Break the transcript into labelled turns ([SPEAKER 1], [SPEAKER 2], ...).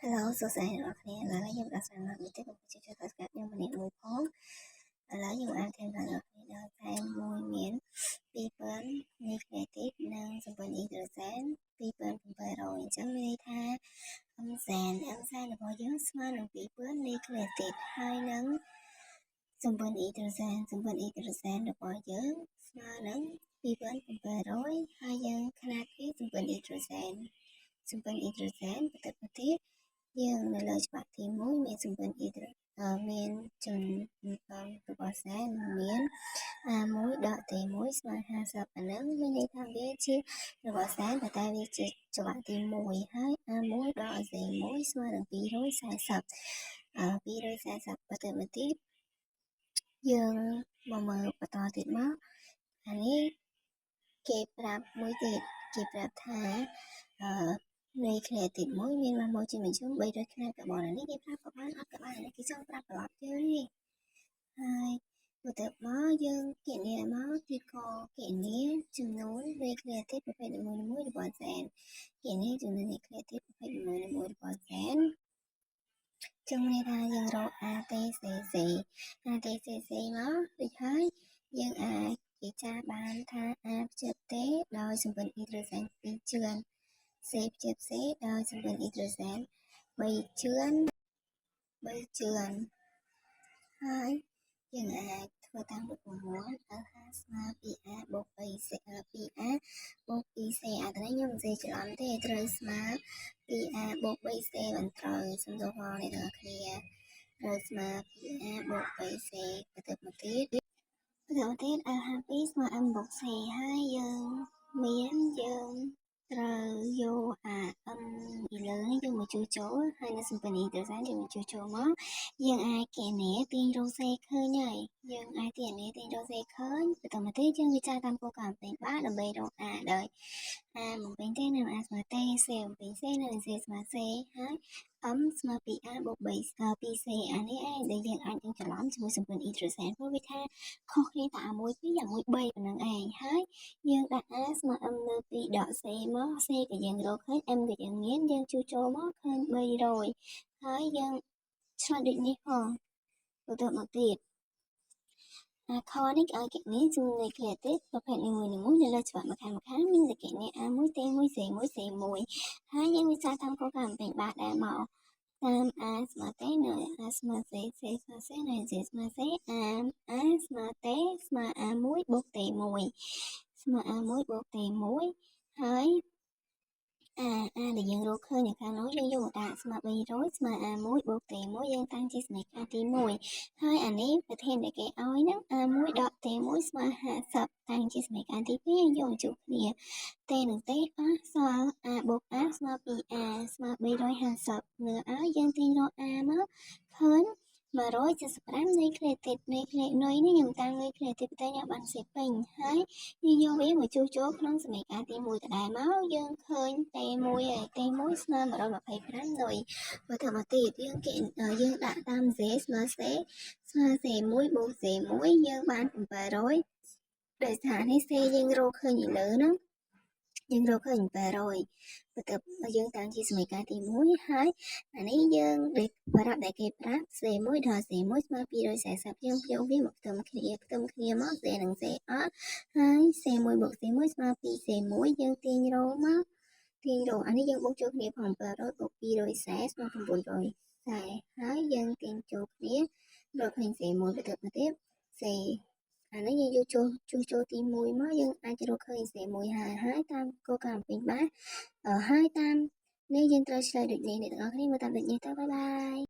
[SPEAKER 1] Hello សួស្តីអ្នកនរគ្នាឥឡូវខ្ញុំដាក់សារមកនេះទៅខ្ញុំជជែកថាខ្ញុំម្នាក់មួយផងឥឡូវខ្ញុំអានthêmដល់អ្នកគ្នាដល់តែមួយមាន2000នៃ creative និងសម្ព័ន្ធ hydrogen 2700អញ្ចឹងមានន័យថាអំសានរបស់យើងស្មើនឹង2000នៃ creative ហើយនឹងសម្ព័ន្ធ hydrogen របស់យើងស្មើនឹង2700ហើយយើងខ្នាតវាសម្ព័ន្ធ hydrogen បន្តទៀតយើងនៅលើច្បាប់ទី1មានសម្ព័ន្ធមានចំណរបស់សែនមាន A1 ដក T1 ស្មើ50អាហ្នឹងមានន័យថាវាជារបស់សែនតែវាជាច្បាប់ទី1ហើយ A1 ដក C1 ស្មើនឹង240បន្តមកទៀតយើងមកមើលបន្តទៀតមកអានេះគេប្រាប់មួយទៀតគេប្រាប់ថានៃ creative មួយមានមកជាមជ្ឈម300 ខ្នាតកាបូននេះគេប្រាប់ក៏បានអត់ក៏បានគេចង់ប្រាប់ប្រឡប់យើងនេះហើយបន្ទាប់មកយើងគណនាមកគឺក៏គណនាចំនួននៃ creative ប្រភេទនីមួយៗរបស់សែនគណនាចំនួននៃ creative ប្រភេទនីមួយៗរបស់សែនចឹងមានថាយើងរក ATCC មកដូចហើយយើងអាចពិចារបានថា A ភ្ជាប់ទេដោយសម្ព័ន្ធ hydrogen 2ជឿនC ភ្ជាប់ C ដោយសម្ព័ន្ធ hydrogen 3ជឿនហើយយើងអាចធ្វើតាមរូបមន្ត LH ស្មើ 2A បូក 2C 2A បូក 2C អានេះខ្ញុំមិនសេច្រឡំទេត្រូវស្មើ 2A បូក 3C មិនត្រូវសំដៅផងអ្នកនរគ្នាត្រូវស្មើ 2A បូក 3C បន្ទាប់មកទៀត LH2 ស្មើ M បូក C ហើយយើងត្រូវយកM ពីលើនេះយើងមកចូលហើយនៅសម្ព័ន្ធ hydrogen យើងមកចូលមកយើងអាចគណនាទាញរក C ឃើញហើយយើងអាចទាញរក C ឃើញបន្តមកទៀតយើងវិចារតាមគោលការណ៍ពេញបាទដើម្បីរក A ដោយ A បំពេញទេនៅ A ស្មើទេ C បំពេញ C នៅ C ស្មើ C ហើយ M ស្មើ 2A បូក 2C អានេះឯងដែលយើងអាចនឹងច្រឡំជាមួយសម្ព័ន្ធ hydrogen ព្រោះវាថាខុសគ្នាតែ A1 2 A1 3ប៉ុណ្្នឹងឯងហើយយើងដាក់ A ស្មើ M លើ2ដក C មក C ក៏យើងរកឃើញ M ក៏យើងមានយើងជួសចូលមកឃើញ300ហើយយើងឆ្លើយដូចនេះផងបន្តមកទៀតខនេះឲ្យគណនាចំនួននៃ creative ប្រភេទនីមួយៗនៅលើច្បាប់ម្ខាងមានតែគណនា A1 T1 C1 C1 ហើយយើងវិចារតាមគោលការណ៍ពេញបាទដែរមកតាម A ស្មើទេនៅ A ស្មើ C C ស្មើ C នៅ C ស្មើ C A ស្មើទេស្មើ A1 បូក T1 ស្មើ A1 បូក T1 ហើយដែលយើងរកឃើញនៅខាងនោះយើងយកមកដាក់ស្មើ300ស្មើ A1 បូក T1 យើងតាំងជាសមីការទី1ហើយអានេះប្រធានដែលគេឲ្យហ្នឹង A1 ដក T1 ស្មើ50តាំងជាសមីការទី2យើងយកមកជួបគ្នា T នឹង T អស់សល់ A បូក A ស្មើ 2A ស្មើ350មើលឲ្យយើងទាញរក A មកឃើញ175នៃ creative នៃនេះខ្ញុំតាំងនៃ creative តែខ្ញុំបានសេពេញហើយយើងយកវាមកជួសជុលក្នុងសមីការទី1ដដែលមកយើងឃើញ T1 ហើយ T1 ស្មើ125នុយបន្តមកទៀតយើងដាក់តាម C ស្មើ C ស្មើ C1 បូក C1 យើងបាន700ដោយសារនេះ C យើងរកឃើញលើហ្នឹងយើងរកឃើញ800បន្ទាប់យើងតាំងជាសមីការទី1ហើយអានេះយើងដូចប្រាប់ដែលគេប្រាប់ C1 ដល់ C1 ស្មើ240យើងយកវាមកផ្ទឹមគ្នាមក C និង C អត់ហើយ C1 បូក C1 ស្មើ 2C1 យើងទាញរកអានេះយើងបូកចូលគ្នាផង700បូក240ស្មើ940ហើយយើងទាញចូលគ្នារកឃើញ C1 បន្ទាប់មកទៀត C អានេះយើងយកជួសជុលទី1មកយើងអាចរកឃើញ C1 ហើយតាមគោលការណ៍ពេញបាទហើយតាមនេះយើងត្រូវឆ្លើយដូចនេះអ្នកទាំងអស់គ្នាមើលតាមដូចនេះទៅបាយបាយ